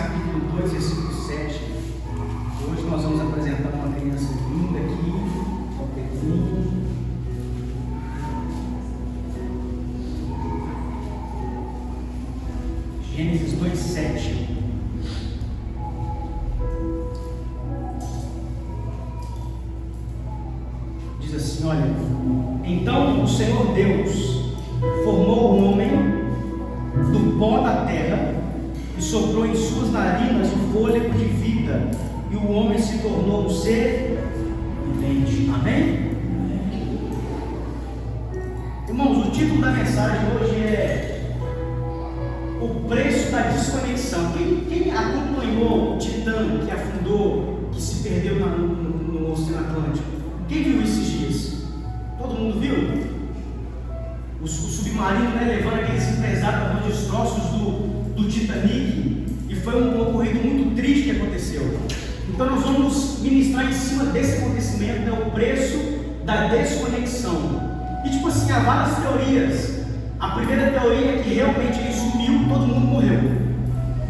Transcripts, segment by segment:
capítulo 2, versículo 7. Hoje nós vamos apresentar uma criança linda aqui, o Pedrinho. Gênesis 2, 7. Diz assim, olha: então o Senhor Deus formou o homem do pó da terra e soprou em suas narinas o fôlego de vida, e o homem se tornou um ser vivente. Amém? Irmãos, o título da mensagem hoje é o preço da desconexão. Quem acompanhou o Titã que afundou, que se perdeu no Oceano Atlântico? Quem viu esses dias? Todo mundo viu? O submarino, né, levando aqueles empresários para os destroços do Titanic, e foi um ocorrido muito triste que aconteceu. Então nós vamos ministrar em cima desse acontecimento, né, o preço da desconexão. E tipo assim, há várias teorias. A primeira teoria é que realmente ele sumiu, todo mundo morreu.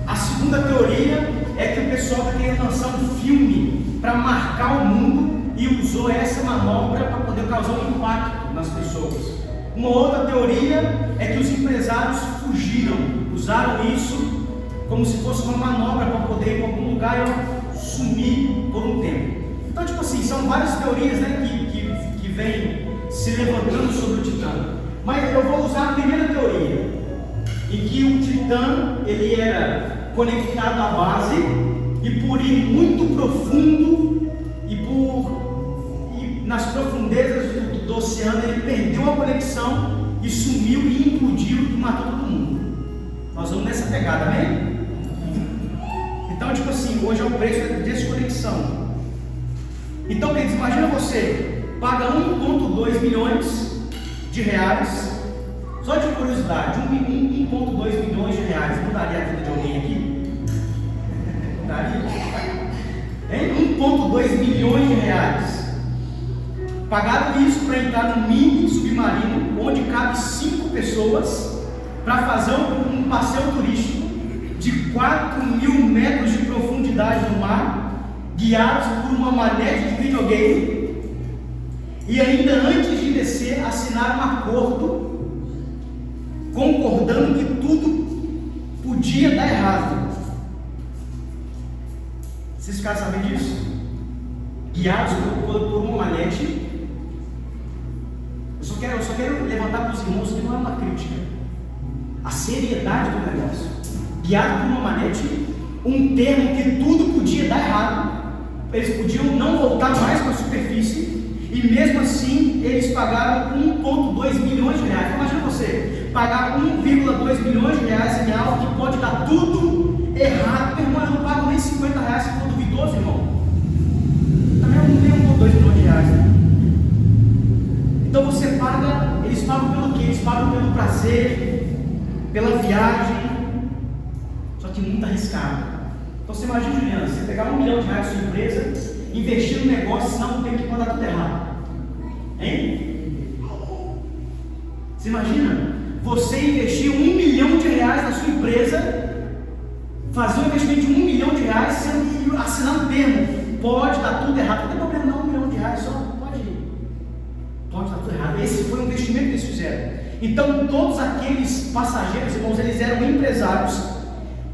A segunda teoria é que o pessoal está querendo lançar um filme para marcar o mundo e usou essa manobra para poder causar um impacto nas pessoas. Uma outra teoria é que os empresários fugiram, usaram isso como se fosse uma manobra para poder ir para algum lugar e sumir por um tempo. Então, tipo assim, são várias teorias, né, que vêm se levantando sobre o Titã. Mas eu vou usar a primeira teoria, em que o Titã ele era conectado à base, e por ir muito profundo e nas profundezas do oceano ele perdeu a conexão e sumiu e implodiu e matou todo mundo. Nós vamos nessa pegada, amém? Então, tipo assim, hoje é o preço da desconexão. Então, queridos, imagina você paga 1,2 milhões de reais, só de curiosidade, 1,2 milhões de reais mudaria a vida de alguém aqui? Mudaria? 1,2 milhões de reais. Pagaram isso para entrar num mini submarino onde cabe 5 pessoas para fazer um passeio turístico de 4.000 metros de profundidade no mar, guiados por uma manete de videogame, e ainda antes de descer assinaram um acordo concordando que tudo podia dar errado. Vocês ficaram sabendo disso? Guiados por uma manete. Eu só quero levantar para os irmãos que não é uma crítica, a seriedade do negócio. Guiado por uma manete, um termo que tudo podia dar errado, eles podiam não voltar mais para a superfície, e mesmo assim eles pagaram 1,2 milhões de reais. Imagina você pagar 1,2 milhões de reais em algo que pode dar tudo errado. Meu irmão, eu não pago nem 50 reais se for duvidoso, irmão. Também eu não tenho 1,2 milhões de reais, né? Então você paga, eles pagam pelo quê? Eles pagam pelo prazer, pela viagem, só que muito arriscado. Então você imagina, Juliana, você pegar 1 milhão de reais na sua empresa, investir no negócio, senão não tem que mandar tudo errado. Hein? Você imagina? Você investir 1 milhão de reais na sua empresa, fazer um investimento de 1 milhão de reais e assinar um termo, pode dar tudo errado. Não tem problema não, 1 milhão de reais só. Pode dar tudo errado. Esse foi o investimento que eles fizeram. Então todos aqueles passageiros, irmãos, eles eram empresários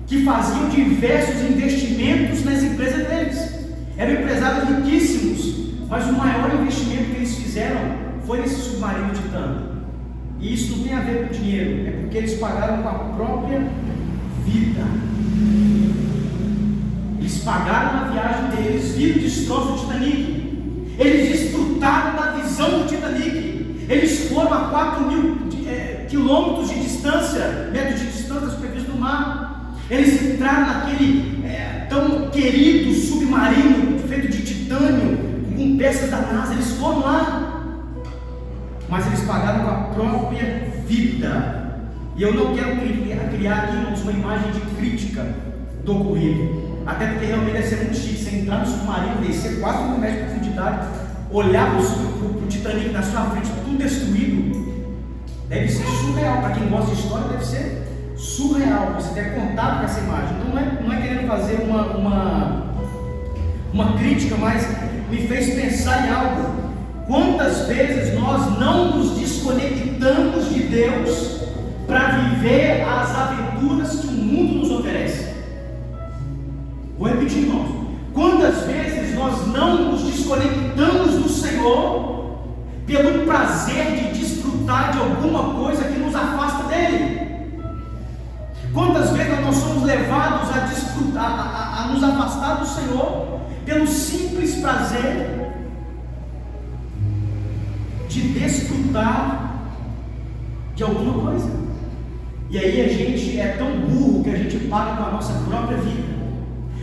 que faziam diversos investimentos nas empresas deles. Eram empresários riquíssimos, mas o maior investimento que eles fizeram foi nesse submarino Titã. E isso não tem a ver com dinheiro, é porque eles pagaram com a própria vida. Eles pagaram a viagem deles, viram o destroço do Titanic. Eles desfrutaram da visão do Titanic. Eles foram a 4.000 quilômetros de distância, metros de distância da superfície do mar. Eles entraram naquele tão querido submarino feito de titânio, com peças da NASA. Eles foram lá, mas eles pagaram com a própria vida. E eu não quero criar aqui, irmãos, uma imagem de crítica do ocorrido. Até porque realmente deve ser muito chique você entrar no submarino, descer 4.000 metros de profundidade, olhar para o Titanic na sua frente, tudo destruído. Deve ser surreal. Para quem gosta de história, deve ser surreal. Você ter contato com essa imagem. Então não é querendo querendo fazer uma crítica, mas me fez pensar em algo. Quantas vezes nós não nos desconectamos de Deus para viver as aventuras que o mundo nos oferece? Vou repetir, irmãos. Quantas vezes nós não nos desconectamos do Senhor pelo prazer de desfrutar de alguma coisa que nos afasta dele? Quantas vezes nós somos levados a desfrutar, a nos afastar do Senhor pelo simples prazer de desfrutar de alguma coisa? E aí a gente é tão burro que a gente paga com a nossa própria vida.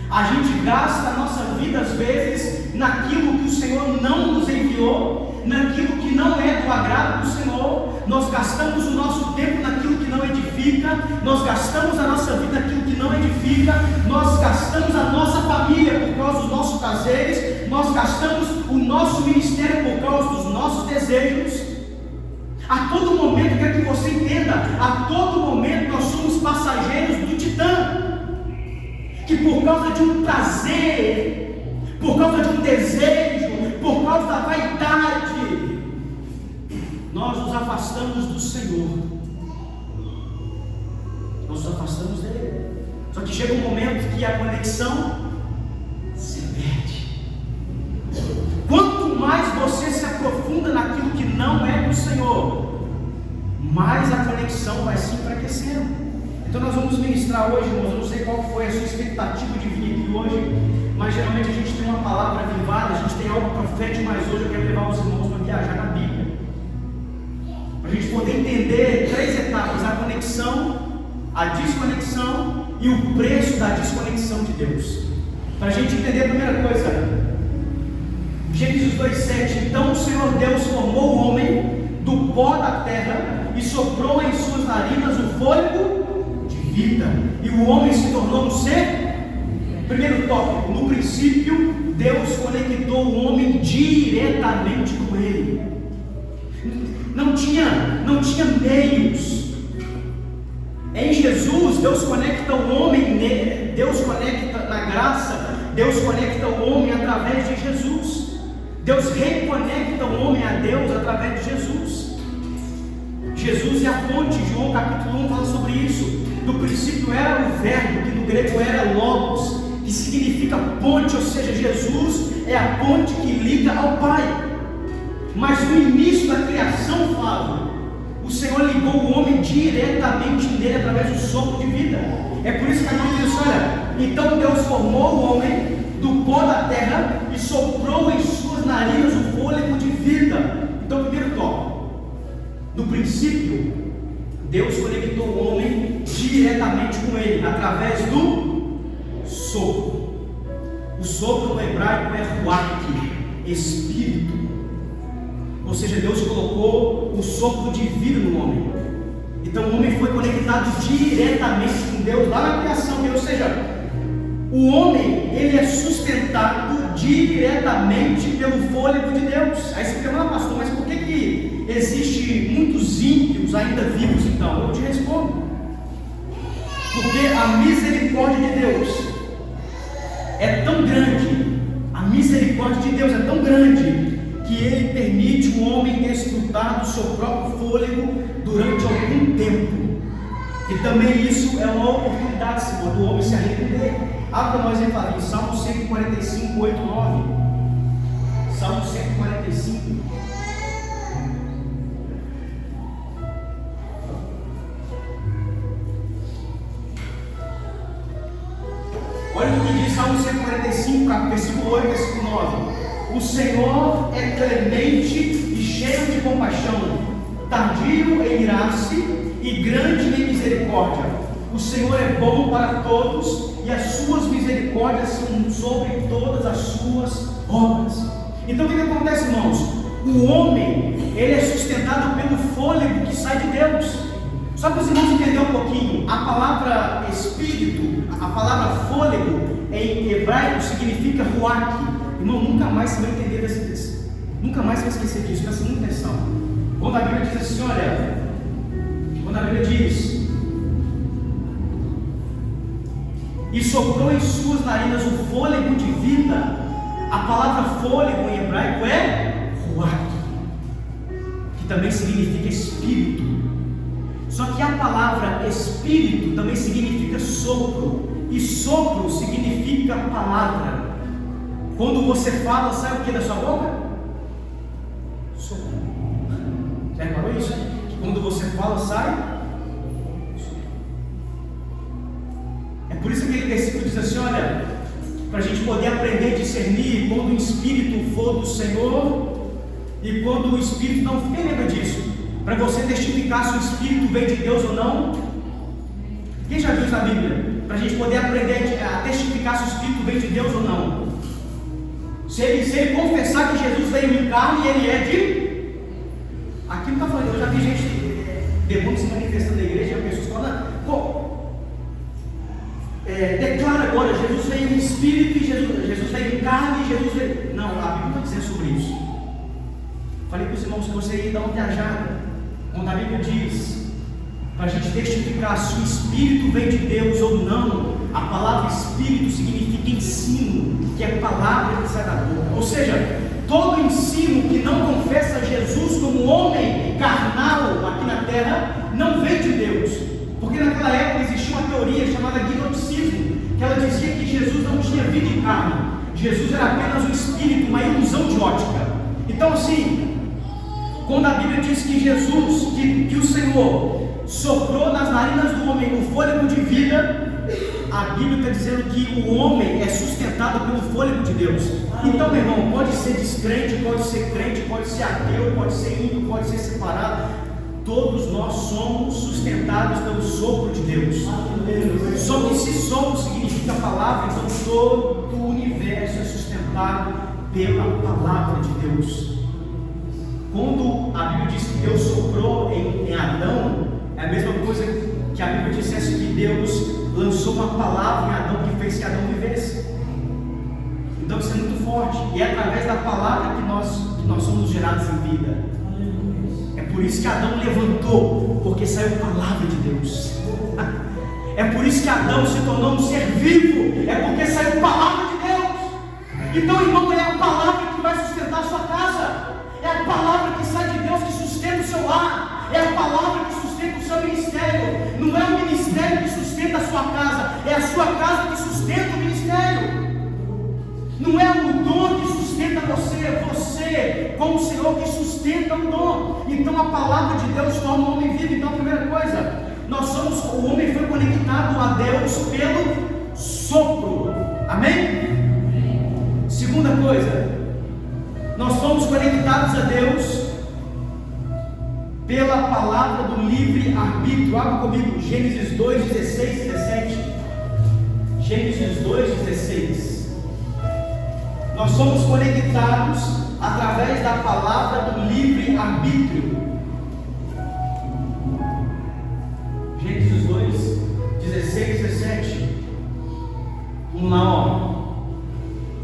A gente gasta a nossa vida às vezes naquilo que o Senhor não nos enviou, naquilo que não é do agrado do Senhor. Nós gastamos o nosso tempo naquilo que não edifica, nós gastamos a nossa vida naquilo que não edifica, nós gastamos a nossa família por causa dos nossos prazeres, nós gastamos o nosso ministério por causa dos nossos desejos. A todo momento, quero que você entenda, a todo momento nós somos passageiros do Titã, que por causa de um prazer, por causa de um desejo, por causa da vaidade, nós nos afastamos do Senhor, nós nos afastamos dele. Só que chega um momento que a conexão se perde. Quanto mais você se aprofunda naquilo que não é do Senhor, mais a conexão vai se enfraquecendo. Então nós vamos ministrar hoje, irmãos. Eu não sei qual foi a sua expectativa de vir aqui hoje, mas geralmente a gente tem uma palavra avivada, a gente tem algo profético, mas hoje eu quero levar os irmãos para viajar na Bíblia, para a gente poder entender 3 etapas: a conexão, a desconexão e o preço da desconexão de Deus. Para a gente entender, a primeira coisa, Gênesis 2:7. Então o Senhor Deus formou o homem do pó da terra e soprou em suas narinas o fôlego de vida, e o homem se tornou um ser. Primeiro tópico: no princípio Deus conectou o homem diretamente com ele. Não tinha meios. Em Jesus Deus conecta o homem, Deus conecta na graça, Deus conecta o homem através de Jesus. Deus reconecta o homem a Deus através de Jesus. Jesus é a ponte. João capítulo 1 fala sobre isso. No princípio era o verbo, que no grego era logos, que significa ponte, ou seja, Jesus é a ponte que liga ao Pai. Mas no início da criação, Flávio, o Senhor ligou o homem diretamente nele através do sopro de vida. É por isso que a Bíblia diz: olha, então Deus formou o homem do pó da terra e soprou em suas narinas o fôlego de vida. Então, primeiro tópico: no princípio Deus conectou o homem diretamente com ele através do sopro. O sopro no hebraico é ruach, espírito. Ou seja, Deus colocou o sopro de vida no homem. Então o homem foi conectado diretamente com Deus lá na criação. Ou seja, o homem, ele é sustentado diretamente pelo fôlego de Deus. Aí você pergunta: pastor, mas por que existe muitos ímpios ainda vivos então? Eu te respondo: porque a misericórdia de Deus é tão grande, a misericórdia de Deus é tão grande, que Ele permite o homem desfrutar do seu próprio fôlego durante algum tempo. E também isso é uma oportunidade, Senhor, do homem se arrepender. Abra nós em Salmo 145, 8, 9. Salmo 145. Olha o que diz Salmo 145, versículo 8, versículo 9. O Senhor é clemente e cheio de compaixão, tardio em irar-se e grande em misericórdia. O Senhor é bom para todos e as suas misericórdias são sobre todas as suas obras. Então o que acontece, irmãos? O homem, ele é sustentado pelo fôlego que sai de Deus. Só para os irmãos entenderem um pouquinho, a palavra espírito, a palavra fôlego em hebraico significa ruach. Irmão, nunca mais você vai entender desse. Nunca mais você vai esquecer disso. Presta muita atenção. Quando a Bíblia diz assim, olha, quando a Bíblia diz e soprou em suas narinas o fôlego de vida. A palavra fôlego em hebraico é ruach, que também significa espírito. Só que a palavra espírito também significa sopro, e sopro significa palavra. Quando você fala, sai o que da sua boca? Sopro. Já reparou isso? Que quando você fala, sai sopro. É por isso que aquele versículo diz assim, olha, para a gente poder aprender a discernir quando o Espírito for do Senhor e quando o Espírito não for. Quem lembra disso? Para você testificar se o Espírito vem de Deus ou não. Quem já viu isso na Bíblia? Para a gente poder aprender a testificar se o Espírito vem de Deus ou não. Se ele confessar que Jesus veio em carne, ele é de... Aqui não está falando, eu já vi gente, demônios se manifestando na igreja, e pessoas falando, declara agora, Jesus veio em espírito, e Jesus veio em carne, e Jesus veio... Não, a Bíblia não está dizendo sobre isso. Falei para os irmãos que você ia dar uma viajada, quando a Bíblia diz, para a gente testificar se o Espírito vem de Deus ou não, a palavra Espírito significa ensino, que é a palavra que sai da boca. Ou seja, todo ensino que não confessa Jesus como homem carnal aqui na terra, não vem de Deus. Porque naquela época existia uma teoria chamada gnosticismo, que ela dizia que Jesus não tinha vida em carne. Jesus era apenas um espírito, uma ilusão de ótica. Então assim, quando a Bíblia diz que Jesus, que o Senhor soprou nas narinas do homem o fôlego de vida, a Bíblia está dizendo que o homem é sustentado pelo fôlego de Deus. Então, meu irmão, pode ser descrente, pode ser crente, pode ser ateu, pode ser ímpio, pode ser separado. Todos nós somos sustentados pelo sopro de Deus. Só que se sopro significa palavra, então todo o universo é sustentado pela palavra de Deus. Quando a Bíblia diz que Deus soprou em Adão, é a mesma coisa que a Bíblia dissesse que Deus lançou uma palavra em Adão que fez que Adão vivesse. Então isso é muito forte, e é através da palavra que nós somos gerados em vida. É por isso que Adão levantou, porque saiu a palavra de Deus. É por isso que Adão se tornou um ser vivo, é porque saiu a palavra de Deus. Então, irmão, é a palavra que vai sustentar a sua casa, é a palavra que sai de Deus que sustenta o seu lar, é a palavra que sustenta o seu ministério. Não é o ministério que sustenta a sua casa, é a sua casa que sustenta o ministério. Não é o dom que sustenta você, é você com o Senhor que sustenta o dom. Então a palavra de Deus torna o homem vivo. Então a primeira coisa, o homem foi conectado a Deus pelo sopro. Amém? Segunda coisa, nós fomos conectados a Deus pela palavra do livre arbítrio. Abra comigo Gênesis 2, 16 e 17. Gênesis 2, 16. Nós somos conectados através da palavra do livre arbítrio. Gênesis 2, 16 e 17. Vamos lá, ó.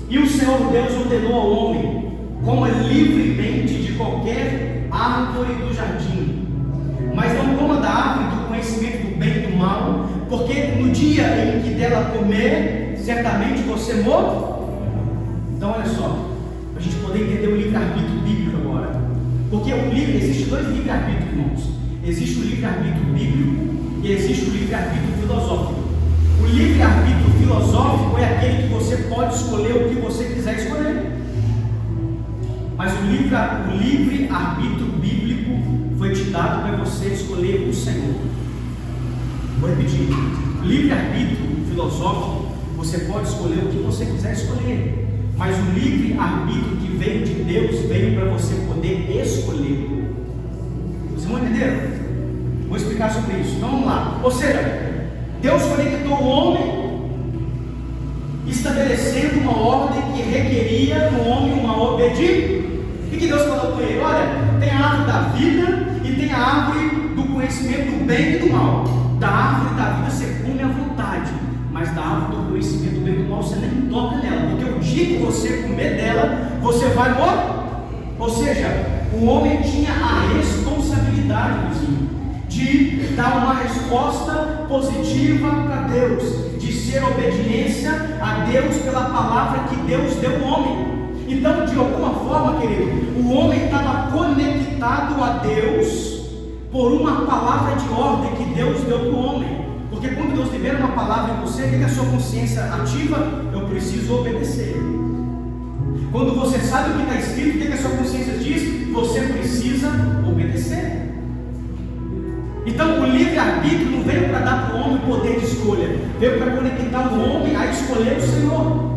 E o Senhor Deus ordenou ao homem: coma livremente de qualquer árvore do jardim, mas não coma da árvore do conhecimento do bem e do mal, porque no dia em que dela comer, certamente você morrerá. Então olha só, para a gente poder entender o livre-arbítrio bíblico agora, porque existe dois livre-arbítrios, irmãos. Existe o livre-arbítrio bíblico e existe o livre-arbítrio filosófico. O livre-arbítrio filosófico é aquele que você pode escolher o que você quiser escolher, mas o livre-arbítrio bíblico foi te dado para você escolher o Senhor. Vou repetir: o livre-arbítrio filosófico, você pode escolher o que você quiser escolher, mas o livre-arbítrio que veio de Deus veio para você poder escolher. Vocês vão entender? Vou explicar sobre isso. Então vamos lá. Ou seja, Deus conectou o homem, estabelecendo uma ordem que requeria no homem uma obediência. O que Deus falou com ele? Olha, tem a árvore da vida e tem a árvore do conhecimento do bem e do mal. Da árvore da vida você come à vontade, mas da árvore do conhecimento do bem e do mal você nem toca nela, porque o dia que você comer dela, você vai morrer. Ou seja, o homem tinha a responsabilidade, de dar uma resposta positiva para Deus. de ser obediência a Deus pela palavra que Deus deu ao homem. Então, de alguma forma, querido, o homem estava conectado a Deus por uma palavra de ordem que Deus deu para o homem. Porque quando Deus libera uma palavra em você, o que é a sua consciência ativa? Eu preciso obedecer. Quando você sabe o que está escrito, o que a sua consciência diz? Você precisa obedecer. Então o livre-arbítrio não veio para dar para o homem o poder de escolha, veio para conectar o homem a escolher o Senhor.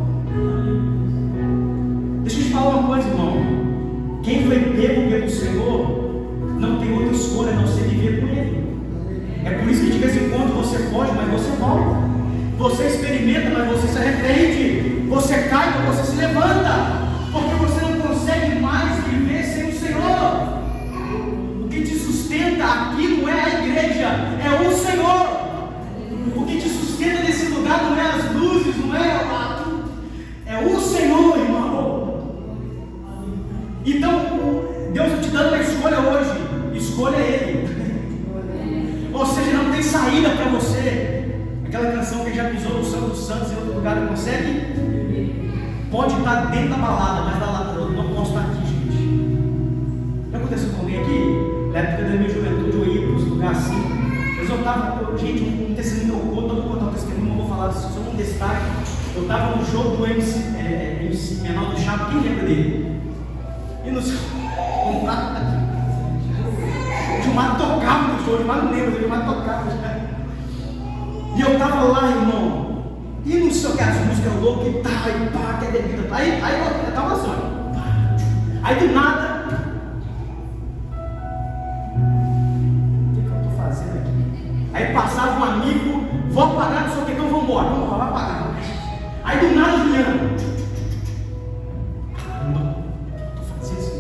Deixa eu te falar uma coisa, irmão. Quem foi pego pelo Senhor não tem outra escolha a não ser viver com Ele. É por isso que de vez em quando você foge, mas você volta. Você experimenta, mas você se arrepende. Você cai, mas você se levanta. Porque você não consegue mais viver sem o Senhor. O que te sustenta aqui não é a igreja, é o Senhor. O que te sustenta nesse lugar não é as luzes, não é o Senhor, irmão. Então, Deus está te dando uma escolha hoje. Escolha Ele. Ou seja, não tem saída para você. Aquela canção que já pisou no Santo dos Santos em outro lugar não consegue. Pode estar dentro da balada, mas da lá não posso estar aqui, gente. Já aconteceu com alguém aqui? Na época da minha juventude eu ia para os lugares assim. Mas eu estava, gente, um testemunho que eu conto, eu vou contar um testemunho, não vou falar disso, só um destaque. Eu estava no show do MC Menor do Chapo, quem lembra dele? E no seu. O Gilmar tocava no show, o Gilmar não lembra, o Gilmar tocava. E eu estava lá, irmão. E não sei o que, as músicas loucas e tal, e pá, que é bebida. Aí eu estava assim, aí do nada, o que eu estou fazendo aqui? Aí passava um amigo, vou apagar, não sei o que, então vamos embora, vai apagar. Aí do nada, Juliano, caramba, estou fazendo isso,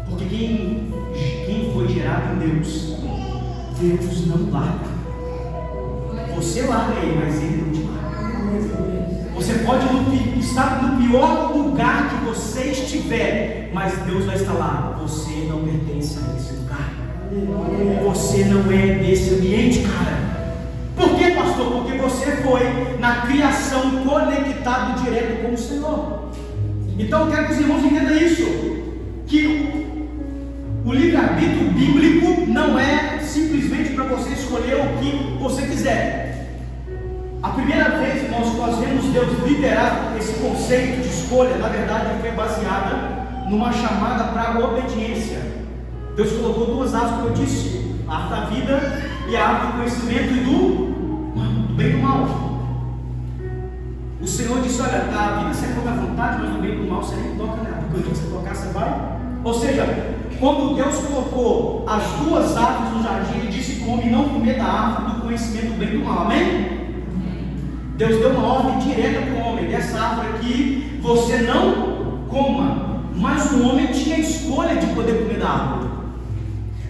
porque quem foi gerado em Deus, Deus não larga. Você larga Ele, mas Ele não te larga. Você pode estar no pior lugar que você estiver, mas Deus vai estar lá. Você não pertence a esse lugar. Você não é desse ambiente, cara. Por que, pastor? Porque você foi na criação conectado direto com o Senhor. Então eu quero que os irmãos entendam isso, que o livre-arbítrio bíblico não é simplesmente para você escolher o que você quiser. A primeira vez que nós vemos Deus liberar esse conceito de escolha, na verdade, foi baseada numa chamada para a obediência. Deus colocou duas árvores, como eu disse, a árvore da vida e a árvore do conhecimento e do bem e do mal. O Senhor disse: olha, a vida você pode à vontade, mas no bem e do mal você nem toca nela, porque o dia que você tocar, você vai. Ou seja, quando Deus colocou as duas árvores no jardim, Ele disse para o homem não comer da árvore do conhecimento do bem e do mal, amém? Deus deu uma ordem direta para o homem: dessa árvore aqui você não coma. Mas o homem tinha a escolha de poder comer da árvore.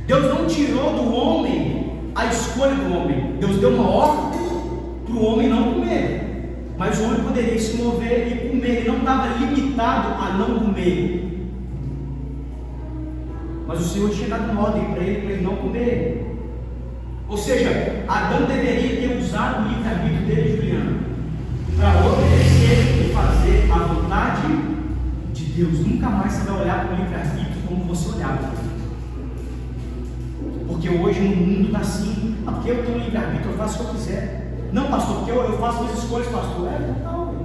Deus não tirou do homem a escolha do homem. Deus deu uma ordem para o homem não comer, mas o homem poderia se mover e comer. Ele não estava limitado a não comer. Mas o Senhor tinha dado uma ordem para ele não comer. Ou seja, Adão deveria ter usado o livre-arbítrio dele, Juliano, para obedecer e fazer a vontade de Deus. Nunca mais você vai olhar para o livre-arbítrio como você olhava. Porque hoje no mundo está assim: porque eu tenho livre-arbítrio, eu faço o que eu quiser. Não, pastor, porque eu faço minhas escolhas, pastor. Não.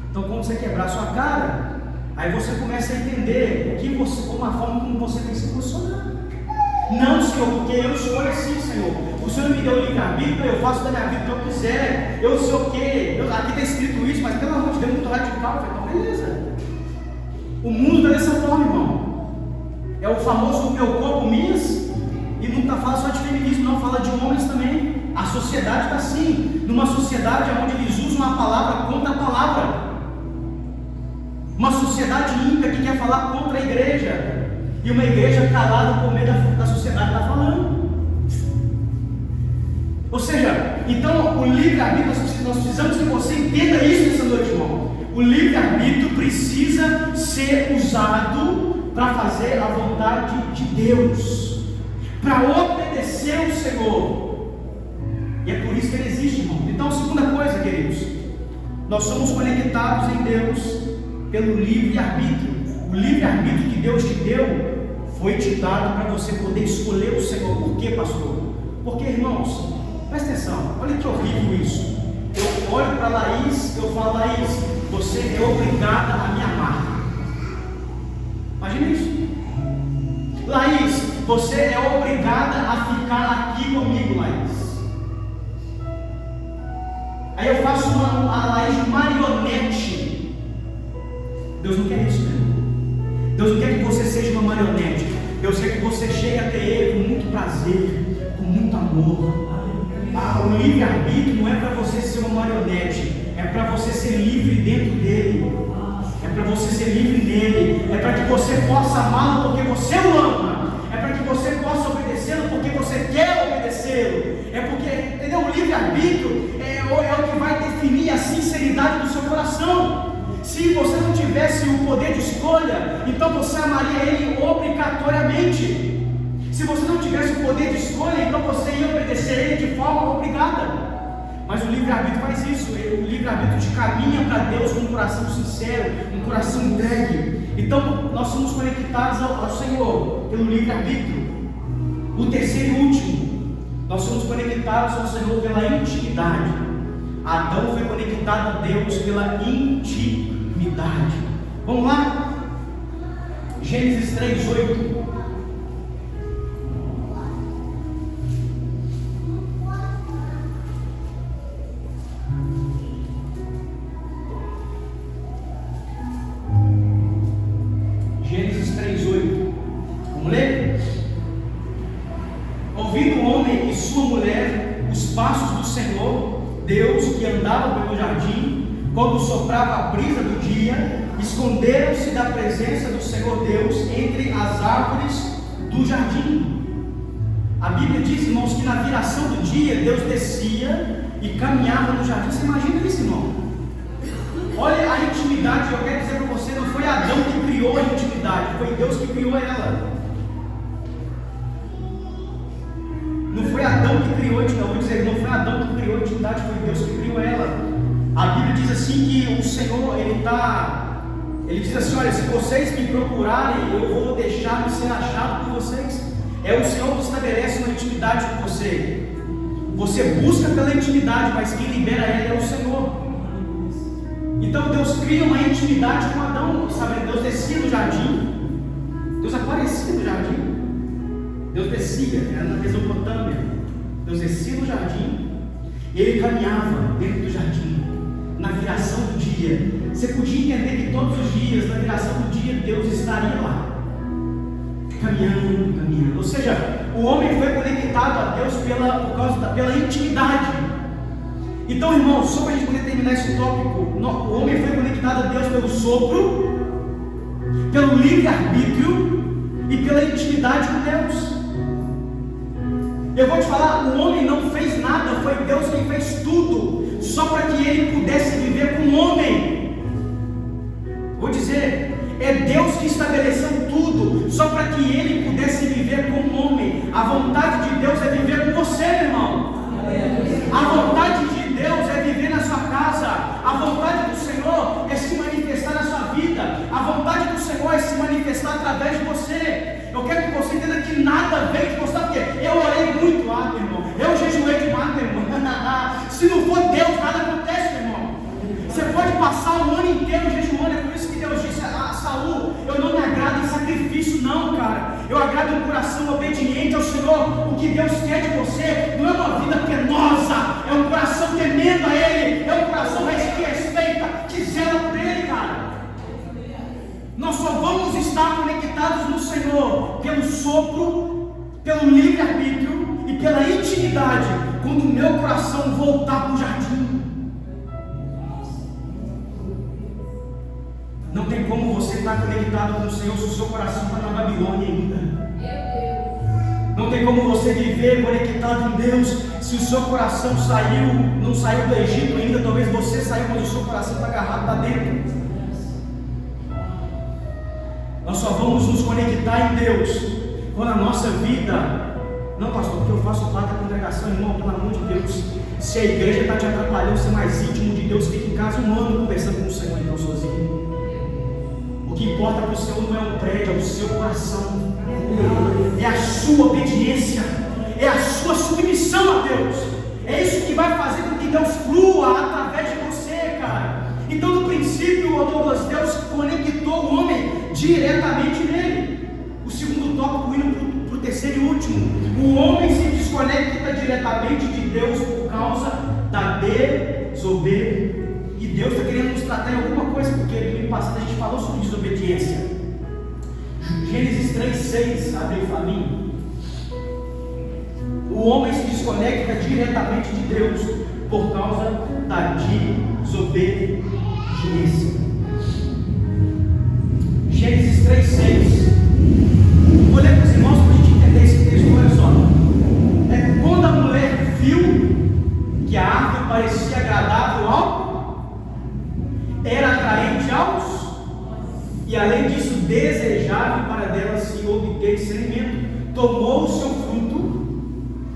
Então, quando você quebrar a sua cara, aí você começa a entender como a forma como você tem se posicionado. Não, Senhor, porque eu escolho assim, Senhor. O Senhor me deu o livre-arbítrio, eu faço da minha vida o que eu quiser. Eu sei o quê? Aqui está escrito isso, mas pelo amor de Deus, muito radical. Eu falei: então, beleza. O mundo está dessa forma, irmão. É o famoso meu corpo, minhas. E não está falando só de feminismo, não, fala de homens também. A sociedade está assim. Numa sociedade onde eles usam a palavra contra a palavra. Uma sociedade ímpia que quer falar contra a igreja. E uma igreja calada por meio da sociedade está falando. Ou seja, então o livre-arbítrio, nós precisamos que você entenda isso nessa noite, irmão. O livre-arbítrio precisa ser usado para fazer a vontade de Deus, para obedecer o Senhor. E é por isso que ele existe, irmão. Então, segunda coisa, queridos, nós somos conectados em Deus pelo livre-arbítrio. O livre-arbítrio que Deus te deu foi te dado para você poder escolher o Senhor. Por quê, pastor? Porque, irmãos, presta atenção, olha que horrível isso. Eu olho para Laís, eu falo: Laís, você é obrigada a me amar. Imagina isso. Laís, você é obrigada a ficar aqui comigo, Laís. Aí eu faço a Laís de marionete. Deus não quer isso, né? Deus não quer que você seja uma marionete. Deus quer que você chegue até Ele com muito prazer, com muito amor. O livre-arbítrio não é para você ser uma marionete, é para você ser livre dentro dele, é para você ser livre nele, é para que você possa amá-lo porque você o ama, é para que você possa obedecê-lo porque você quer obedecê-lo, é porque, entendeu? O livre-arbítrio é o que vai definir a sinceridade do seu coração. Se você não tivesse o poder de escolha, então você amaria ele obrigatoriamente. Se você não tivesse o poder de escolha, então você ia obedecer ele de forma obrigada. Mas o livre-arbítrio faz isso. O livre-arbítrio te caminha para Deus com um coração sincero, um coração entregue. Então nós somos conectados ao Senhor pelo livre-arbítrio. O terceiro e último, nós somos conectados ao Senhor pela intimidade. Adão foi conectado a Deus pela intimidade. Vamos lá? Gênesis 3:8. Gênesis 3:8. Vamos ler? Ouvindo o homem e sua mulher os passos do Senhor Deus que andava pelo jardim, quando soprava a brisa do dia, esconderam-se da presença do Senhor Deus entre as árvores do jardim. A Bíblia diz, irmãos, que na viração do dia Deus descia e caminhava no jardim. Você imagina isso, irmão? Olha a intimidade. Eu quero dizer para você, não foi Adão que criou a intimidade, foi Deus que criou ela. Não foi Adão que criou a intimidade, vou dizer, não foi Adão que criou a intimidade, foi Deus que criou ela. A Bíblia diz assim que o Senhor, Ele diz assim: olha, se vocês me procurarem, eu vou deixar-me ser achado por vocês. É o Senhor que estabelece uma intimidade com você. Você busca pela intimidade, mas quem libera ela é o Senhor. Então Deus cria uma intimidade com Adão, sabe? Deus descia no jardim, Deus aparecia no jardim, Deus descia, era na Mesopotâmia. Deus descia no jardim e Ele caminhava dentro do jardim, na viração do dia. Você podia entender que todos os dias, na viração do dia, Deus estaria lá, caminhando. Ou seja, o homem foi conectado a Deus pela intimidade. Então, irmãos, só para a gente poder terminar esse tópico, o homem foi conectado a Deus pelo sopro, pelo livre-arbítrio e pela intimidade com Deus. Eu vou te falar, o homem não fez nada, foi Deus quem fez tudo, só para que ele pudesse viver como homem. Vou dizer, é Deus que estabeleceu tudo, só para que ele pudesse viver como homem. A vontade de Deus é viver com você, meu irmão. A vontade de Deus é viver na sua casa. A vontade do Senhor é se manifestar na sua vida. A vontade do Senhor é se manifestar através de você. Eu quero que você entenda que nada vem de você, porque eu orei muito lá, meu irmão. Eu jejuei demais, meu irmão. Se não for Deus, nada acontece, meu irmão. Você pode passar o ano inteiro jejuando. É por isso que Deus disse a Saul: eu não me agrado em sacrifício, não, cara. Eu agrado um coração obediente ao Senhor. O que Deus quer de você não é uma vida penosa, é um coração temendo a Ele, é um coração que respeita, que zela por Ele, cara. Nós só vamos estar conectados no Senhor pelo sopro, pelo livre-arbítrio e pela intimidade, quando o meu coração voltar para o jardim. Não tem como você estar conectado com o Senhor se o seu coração está na Babilônia ainda. Não tem como você viver conectado em Deus se o seu coração não saiu do Egito ainda. Talvez você saiu, mas o seu coração está agarrado lá dentro. Nós só vamos nos conectar em Deus quando a nossa vida Não, pastor, porque eu faço parte da congregação. Irmão, pelo amor de Deus, se a igreja está te atrapalhando, ser mais íntimo de Deus, fica em casa um ano conversando com o Senhor, então sozinho. O que importa para o Senhor não é um prédio, é o seu coração, é a sua obediência, é a sua submissão a Deus. É isso que vai fazer com que Deus flua através de você, cara. Então, no princípio, Deus conectou o homem diretamente nele. O segundo tópico, indo para o terceiro e último: o homem se desconecta diretamente de Deus por causa da desobediência. E Deus está querendo nos tratar em alguma coisa, porque no ano passado a gente falou sobre desobediência. Gênesis 3:6, abre para mim. O homem se desconecta diretamente de Deus por causa da desobediência. Gênesis 3:6. Vou ler para os irmãos para a gente entender esse texto. Olha só. Quando a mulher viu que a árvore parecia agradável era atraente aos, e além disso desejável para dela se obter discernimento, tomou o seu fruto,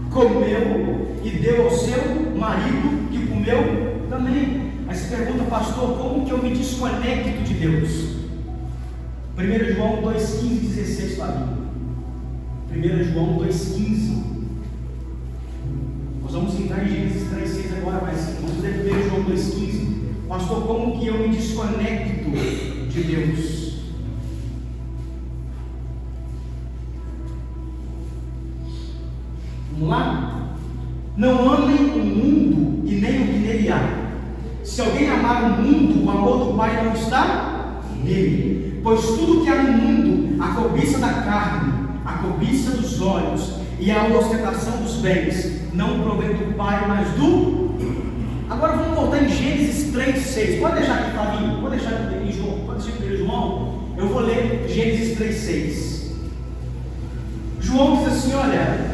comeu e deu ao seu marido, que comeu também. Aí você pergunta, pastor, como que eu me desconecto de Deus? 1 João 2,15-16 para mim. 1 João 2,15. Nós vamos entrar em Gênesis 3,6 agora, mas vamos ler 1 João 2,15. Pastor, como que eu me desconecto de Deus? Vamos lá? Não amem o mundo e nem o que nele há. Se alguém amar o mundo, o amor do Pai não está nele. Pois tudo que há no mundo, a cobiça da carne, a cobiça dos olhos e a ostentação dos bens, não provém do Pai, mas do... Agora vamos voltar em Gênesis 3,6. Pode deixar aqui, Flavinho? Pode deixar aqui em João? Pode deixar aqui em João? Eu vou ler Gênesis 3,6. João diz assim: olha,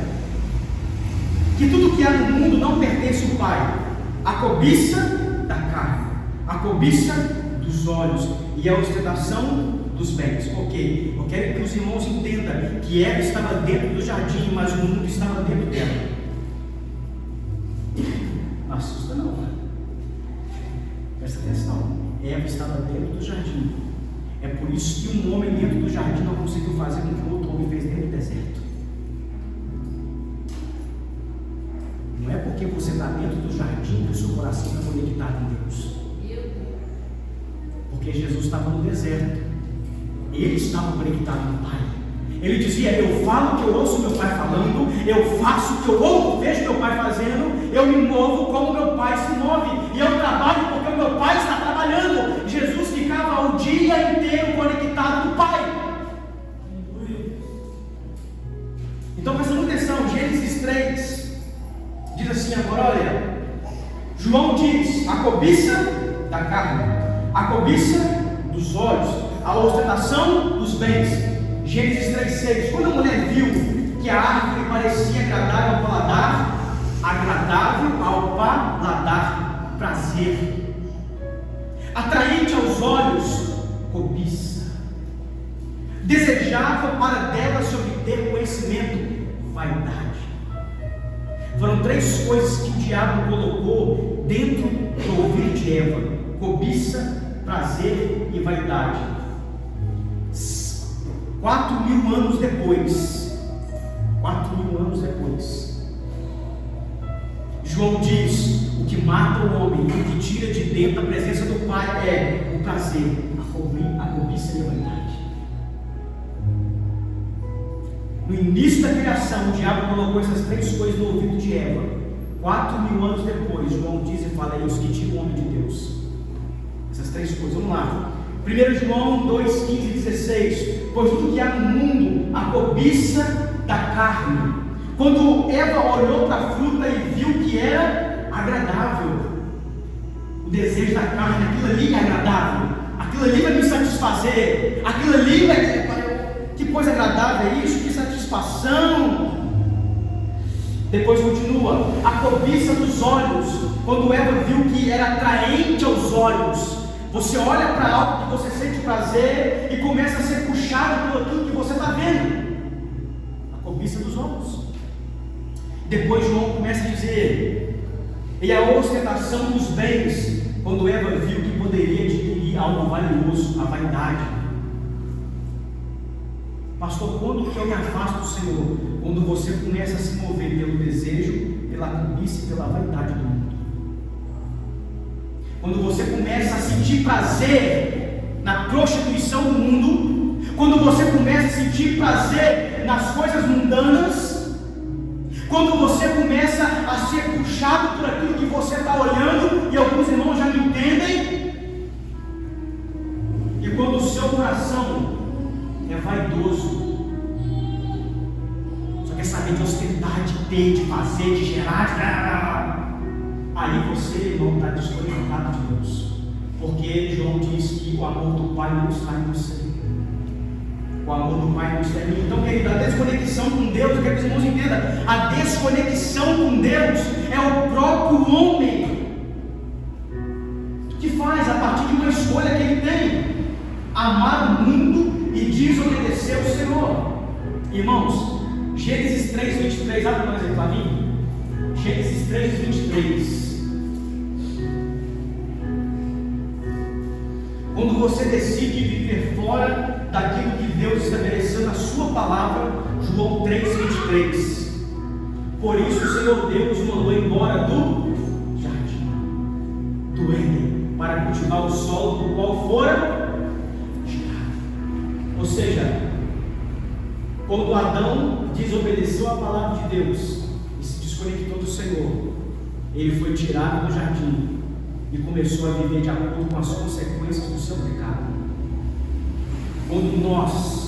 que tudo que há no mundo não pertence ao Pai. A cobiça da carne, a cobiça dos olhos e a ostentação dos bens. Ok, eu quero que os irmãos entendam que Eva estava dentro do jardim, mas o mundo estava dentro dela. Não assusta não, né? Presta atenção. Eva estava dentro do jardim. É por isso que um homem dentro do jardim não conseguiu fazer com que o outro homem fez dentro do deserto. Não é porque você está dentro do jardim que o seu coração está conectado em Deus. Porque Jesus estava no deserto. Ele estava conectado no Pai. Ele dizia: eu falo o que eu ouço meu Pai falando, eu faço o que eu vejo meu Pai fazendo, eu me movo como meu Pai se move, e eu trabalho porque o meu Pai está trabalhando. Jesus ficava o dia inteiro conectado no Pai. Então presta muita atenção. Gênesis 3 diz assim agora, olha, João diz: a cobiça da carne, a cobiça dos olhos, a ostentação dos bens. Gênesis 3,6. Quando a mulher viu que a árvore parecia agradável ao paladar, prazer, atraente aos olhos, cobiça, desejável para dela se obter conhecimento, vaidade. Foram três coisas que o diabo colocou dentro do ouvido de Eva: cobiça, prazer e vaidade. 4.000 anos depois, João diz: o que mata o homem, o que tira de dentro da presença do Pai é o prazer, a cobiça e a vaidade. No início da criação, o diabo colocou essas três coisas no ouvido de Eva. 4.000 anos depois, João diz e fala: é isso que tira o homem de Deus. Essas três coisas, vamos lá. 1 João 2,15-16. Pois tudo que há no mundo, a cobiça da carne. Quando Eva olhou para a fruta e viu que era agradável, o desejo da carne, aquilo ali é agradável, aquilo ali vai me satisfazer, aquilo ali vai... Que coisa agradável é isso, que satisfação. Depois continua: a cobiça dos olhos. Quando Eva viu que era atraente aos olhos. Você olha para algo que você sente prazer e começa a ser puxado por aquilo que você está vendo. A cobiça dos olhos. Depois João começa a dizer: e a ostentação dos bens, quando Eva viu que poderia adquirir algo valioso, a vaidade. Pastor, quando que eu me afasto do Senhor? Quando você começa a se mover pelo desejo, pela cobiça e pela vaidade do mundo. Quando você começa a sentir prazer na prostituição do mundo, quando você começa a sentir prazer nas coisas mundanas, quando você começa a ser puxado por aquilo que você está olhando, e alguns irmãos já me entendem, e quando o seu coração é vaidoso, só quer saber de ostentar, de ter, de fazer, de gerar, aí você, irmão, está desconectado de Deus, porque João diz que o amor do Pai não está em você. O amor do Pai não está em mim. Então, querido, a desconexão com Deus, eu quero que os irmãos entendam, a desconexão com Deus é o próprio homem que faz a partir de uma escolha que ele tem: amar o mundo e desobedecer o Senhor. Irmãos, Gênesis 3:23, abre para nós para mim. Gênesis 3:23. Quando você decide viver fora daquilo que Deus estabeleceu na sua palavra, João 3:23. Por isso o Senhor Deus o mandou embora do jardim, do Éden, para cultivar o solo do qual fora gerado. Ou seja, quando Adão desobedeceu a palavra de Deus e se desconectou do Senhor, ele foi tirado do jardim e começou a viver de acordo com as consequências do seu pecado. Quando nós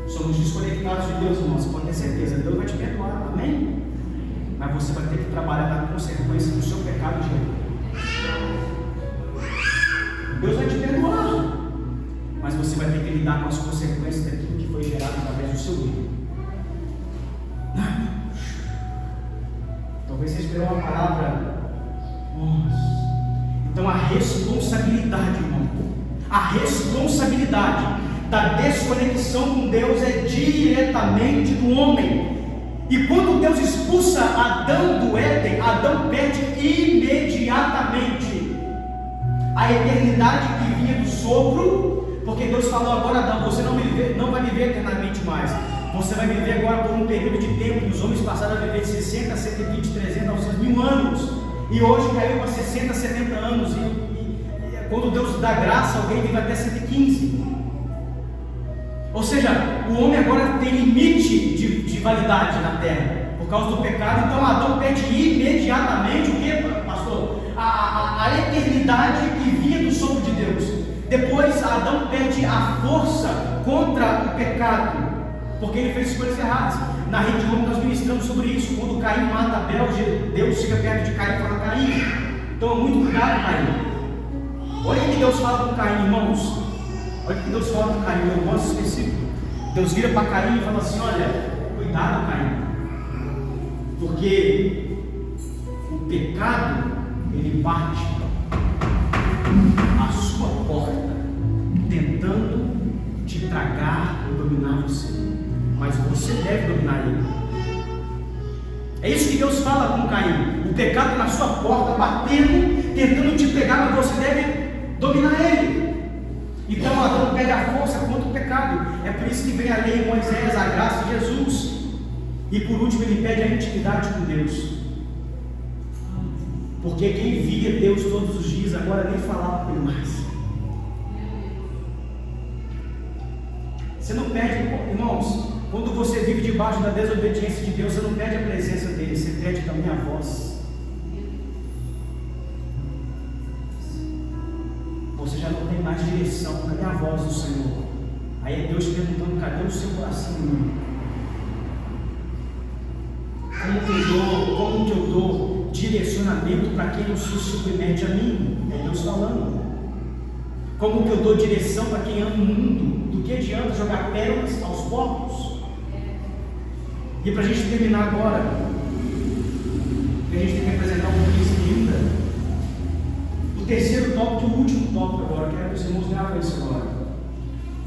somos desconectados de Deus, irmãos, você pode ter certeza, Deus vai te perdoar, amém? Mas você vai ter que trabalhar na consequência do seu pecado de erro. Deus vai te perdoar, mas você vai ter que lidar com as consequências daquilo que foi gerado através do seu erro. Talvez você esperou uma palavra. Então a responsabilidade, irmão, a responsabilidade da desconexão com Deus é diretamente do homem. E quando Deus expulsa Adão do Éden, Adão perde imediatamente a eternidade que vinha do sopro, porque Deus falou: agora Adão, você não vai viver eternamente mais, você vai viver agora por um período de tempo. Os homens passaram a viver de 60, 120, 300, 900 mil anos, e hoje caiu para 60, 70 anos, e quando Deus dá graça, alguém vive até 115. Ou seja, o homem agora tem limite de validade na terra, por causa do pecado. Então Adão perde imediatamente o que, pastor? A eternidade que vinha do sopro de Deus. Depois Adão perde a força contra o pecado, porque ele fez escolhas erradas. Na rede de Roma nós ministramos sobre isso. Quando Caim mata Abel, Deus chega perto de Caim e fala: Caim, toma muito cuidado, Caim. Olha o que Deus fala com Caim, irmãos. Olha o que Deus fala com Caim, eu gosto específico. Deus vira para Caim e fala assim: olha, cuidado, Caim, porque o pecado, ele bate a sua porta, tentando te tragar e dominar você, mas você deve dominar ele. É isso que Deus fala com Caim: o pecado na sua porta, batendo, tentando te pegar, mas você deve dominar ele. Então Adão perde a força contra o pecado. É por isso que vem a lei, Moisés, a graça de Jesus. E por último ele perde a intimidade com Deus, porque quem via Deus todos os dias agora nem falava com ele mais. Você não perde, irmãos, quando você vive debaixo da desobediência de Deus, você não perde a presença dele, você perde também a voz. Você já não tem mais direção. Cadê a voz do Senhor? Aí é Deus perguntando: cadê o seu coração? Como que eu dou direcionamento para quem não se submete a mim? É Deus falando. Como que eu dou direção para quem ama o mundo? Do que adianta jogar pérolas aos porcos? E para a gente terminar agora, a gente tem que apresentar um príncipe ainda. O terceiro tópico e o último tópico agora, quero que os irmãos gravam isso agora.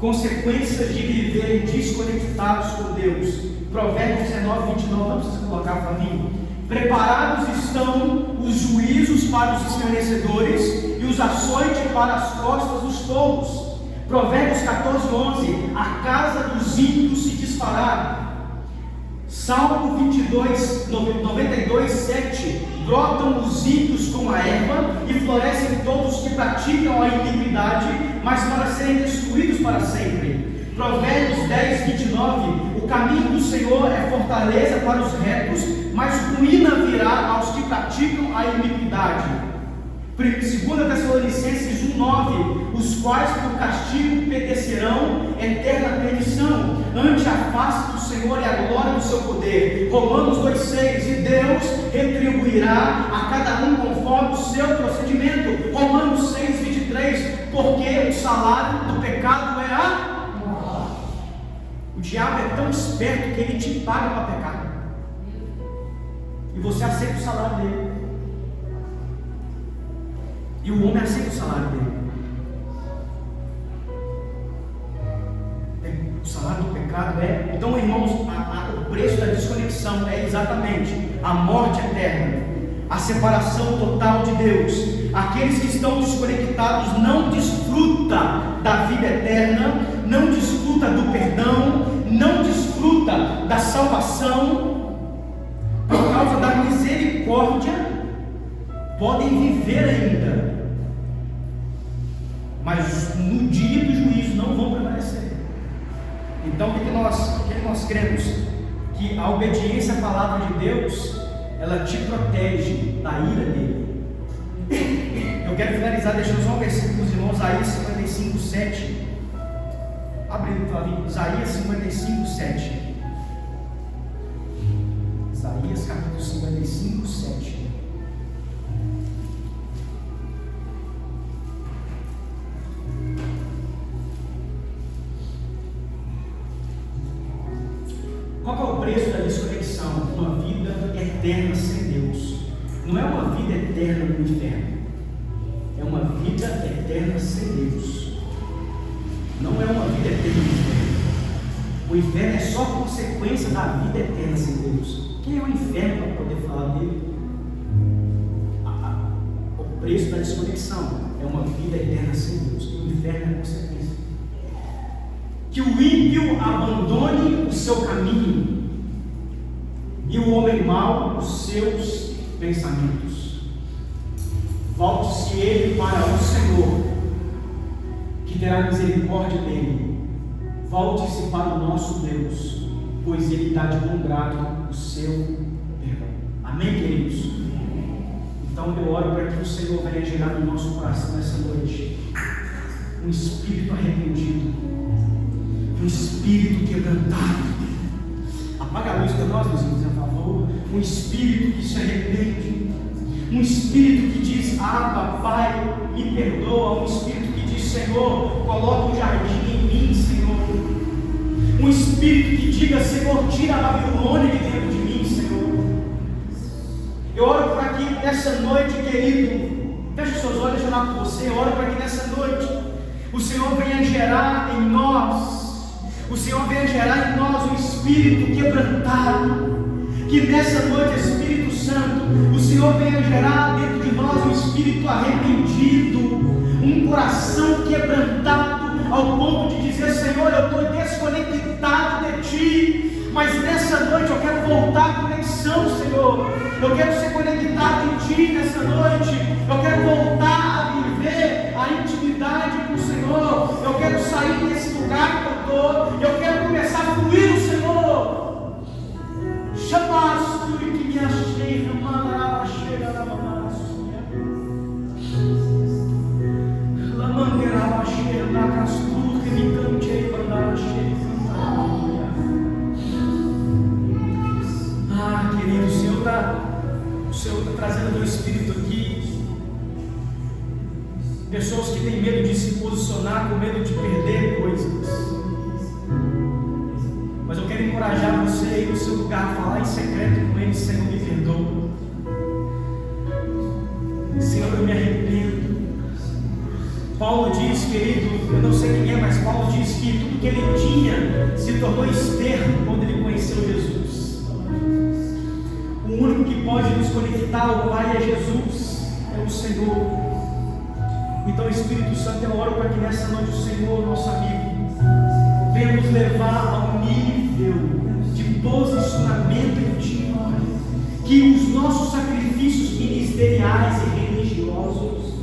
consequências de viver desconectados com Deus. Provérbios 19, 29, não precisa colocar para mim. Preparados estão os juízos para os escarnecedores e os açoites para as costas dos tolos. Provérbios 14, 11. A casa dos ímpios se desfará. Salmo 22, 92, 7. Brotam os ímpios como a erva e florescem todos os que praticam a iniquidade, mas para serem destruídos para sempre. Provérbios 10, 29. O caminho do Senhor é fortaleza para os retos, mas ruína virá aos que praticam a iniquidade. 2 Tessalonicenses 1,9. Os quais por castigo perecerão eterna perdição, ante a face do Senhor e a glória do seu poder. Romanos 2,6. E Deus retribuirá a cada um conforme o seu procedimento. Romanos 6, 23. Porque o salário do pecado é a morte. O diabo é tão esperto que ele te paga para pecar, e você aceita o salário dele. E o homem aceita o salário dele. O salário do pecado é... Então, irmãos, o preço da desconexão é exatamente a morte eterna, a separação total de Deus. Aqueles que estão desconectados não desfrutam da vida eterna, não desfrutam do perdão, não desfrutam da salvação. Por causa da misericórdia, podem viver ainda, mas no dia do juízo não vão permanecer. Então o que nós cremos? Que a obediência à palavra de Deus, ela te protege da ira dele. Eu quero finalizar deixando só um versículo para os irmãos. Isaías 55, 7. Abrindo, Flavinho. Isaías 55, 7. Isaías capítulo 55, 7. Qual é o preço da desconexão? Uma vida eterna sem Deus. Não é uma vida eterna no inferno, é uma vida eterna sem Deus. Não é uma vida eterna no inferno. O inferno é só consequência da vida eterna sem Deus. Quem é o inferno para poder falar dele? O preço da desconexão é uma vida eterna sem Deus. E o inferno é a consequência. Que o ímpio abandone o seu caminho e o homem mau os seus pensamentos. Volte-se ele para o Senhor, que terá misericórdia dele. Volte-se para o nosso Deus, pois ele dá de bom grado o seu perdão. Amém, queridos? Então eu oro para que o Senhor venha gerar no nosso coração nessa noite um espírito arrependido, um espírito quebrantado. Apaga a luz para nós, meus irmãos, por favor. Um espírito que se arrepende, um espírito que diz: Abba, Pai, me perdoa. Um espírito que diz: Senhor, coloca um jardim em mim, Senhor. Um espírito que diga: Senhor, tira a Babilônia de dentro de mim, Senhor. Eu oro para que nessa noite, querido, feche seus olhos, deixa eu orar por você. Eu oro para que nessa noite o Senhor venha gerar em nós, o Senhor venha gerar em nós um espírito quebrantado. Que nessa noite, Espírito Santo, o Senhor venha gerar dentro de nós um espírito arrependido, um coração quebrantado, ao ponto de dizer: Senhor, eu estou desconectado de Ti, mas nessa noite eu quero voltar à conexão, Senhor. Eu quero ser conectado em Ti nessa noite. Eu quero voltar a viver a intimidade com o Senhor. Eu quero sair desse lugar que eu estou. Eu quero começar a fluir o Senhor. Chamaste que me achei, Ramanara, chega na Mamaraçuia. Lamangueira, chega na Castur, que me cantei, Bandara, chega. Ah, querido, o Senhor está trazendo meu espírito aqui. Pessoas que têm medo de se posicionar, com medo de perder coisas. Mas eu quero encorajar você a ir no seu lugar, falar em secreto com Ele: Senhor, me perdoa. Senhor, eu me arrependo. Paulo diz, querido, eu não sei quem é, mas Paulo diz que tudo que ele tinha se tornou esterco quando ele conheceu Jesus. O único que pode nos conectar ao Pai é Jesus, é o Senhor. Então, Espírito Santo, eu oro para que nessa noite o Senhor, nosso amigo, venha nos levar ao nível de posicionamento em Ti, que os nossos sacrifícios ministeriais e religiosos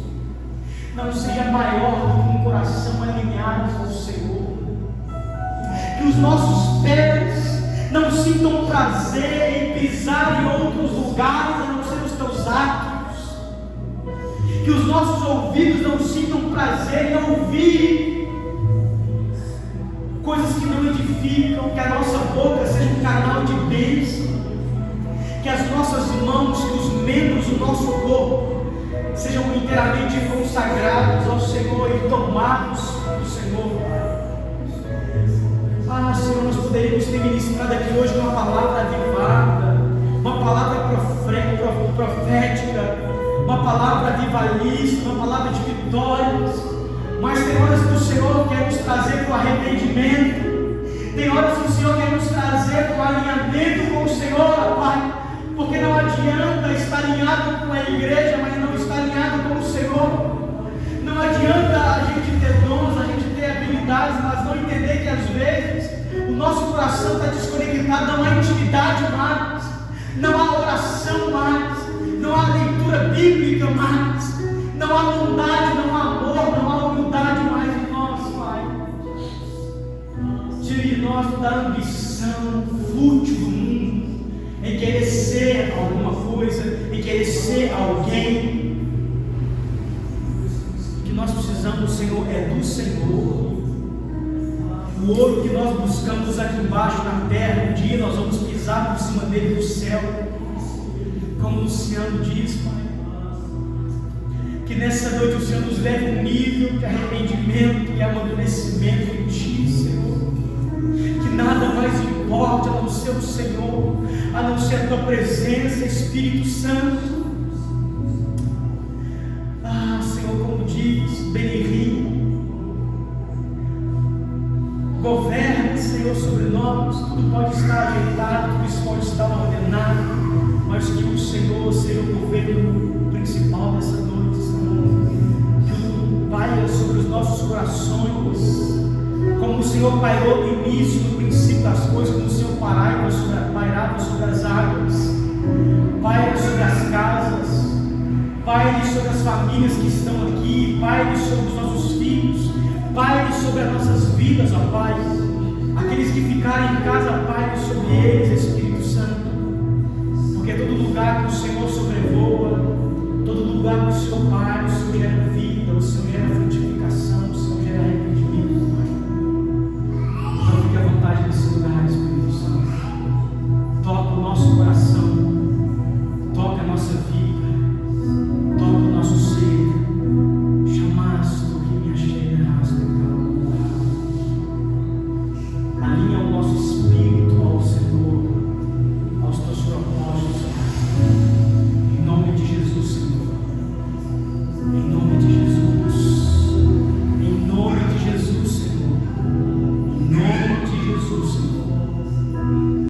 não seja maior do que um coração alinhado com o Senhor, que os nossos pés não sintam prazer em pisar em outros lugares a não ser os Teus atos, que os nossos ouvidos não sintam prazer em ouvir coisas que não edificam, que a nossa boca seja um canal de bênção, que as nossas mãos, que os membros do nosso corpo sejam inteiramente consagrados ao Senhor e tomados do Senhor. Senhor, nós poderíamos ter ministrado aqui hoje uma palavra avivada, uma palavra profética, uma palavra avivalista, uma palavra de vitórias, mas tem horas que o Senhor quer nos trazer para o arrependimento, tem horas que o Senhor quer nos trazer para o alinhamento com o Senhor, Pai, porque não adianta estar alinhado com a igreja, mas não estar alinhado com o Senhor. Não adianta a gente ter dons, a gente ter habilidades, mas não entender que às vezes o nosso coração está desconectado, não há intimidade mais, não há oração mais, não há leitura bíblica mais, não há bondade, não há amor, não há humildade mais em nós, Pai. Tire de nós toda a ambição fútil do mundo, em querer ser alguma coisa, em querer ser alguém. O que nós precisamos, Senhor, é do Senhor. O ouro que nós buscamos aqui embaixo na terra, um dia nós vamos pisar por cima dele no céu, como o Luciano diz, Pai. Que nessa noite o Senhor nos leve a um nível de arrependimento e amadurecimento em Ti, Senhor. Que nada mais importe a não ser o Senhor, a não ser a Tua presença, Espírito Santo. Senhor, como diz Benihim, governa, Senhor, sobre nós. Tudo pode estar ajeitado, tudo pode estar ordenado, mas que o Senhor seja o governo principal dessa noite, Senhor. Que o paira sobre os nossos corações, como o Senhor pairou no início, no princípio das coisas, como o Senhor pairava sobre as águas, paire sobre as casas, paire sobre as famílias que estão aqui, paire sobre os nossos filhos, paire sobre as nossas vidas, ó Pai. Aqueles que ficarem em casa, paire sobre eles, Espírito Santo, porque todo lugar que o Senhor sobrevoa, todo lugar que o Senhor paira, o Senhor gera vida, o Senhor gera